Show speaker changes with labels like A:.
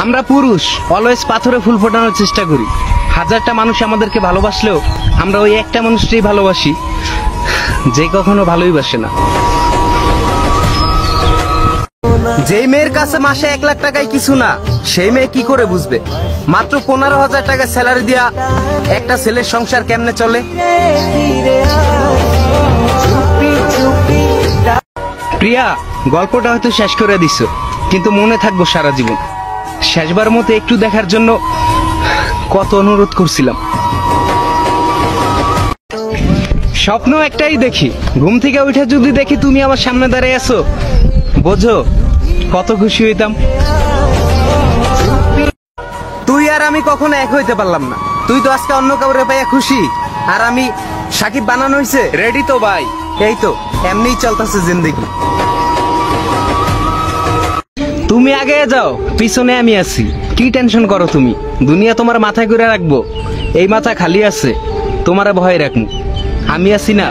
A: আমরা পুরুষ অলওয়েজ পাথরে ফুল ফোটানোর চেষ্টা করি। হাজারটা মানুষ আমাদেরকে ভালোবাসলেও আমরা ওই একটা মানুষটাই ভালোবাসি যে কখনো ভালোই বাসে না। যেই মেয়ের কাছে মাসে 1 লাখ টাকায় কিছু না, সেই মেয়ে কি করে বুঝবে মাত্র 15,000 টাকা স্যালারি দিয়া একটা ছেলের সংসার কেমনে চলে। প্রিয়া, গল্পটা হয়তো শেষ করে দিছো, কিন্তু মনে থাকবো সারা জীবন। শেষবার মতো একটু দেখার জন্য কত অনুরোধ করছিলাম। স্বপ্ন একটাই দেখি, ঘুম থেকে উঠে যদি দেখি তুমি আমার সামনে দাঁড়িয়ে আছো, বোঝো কত খুশি হইতাম। তুই আর আমি কখনো এক হইতে পারলাম না। তুই তো আজকে অন্য কাউরে পাইয়া খুশি, আর আমি সাকিব বানানো হইছে রেডি তো ভাই। এই তো এমনিই চলতেছে জিন্দেগি। তুমি আগে যাও, পিছনে আমি আছি। কি টেনশন করো তুমি? দুনিয়া তোমার মাথায় করে রাখবো, এই মাথা খালি আছে। তোমার ভয় রাখবো, আমি আছি না।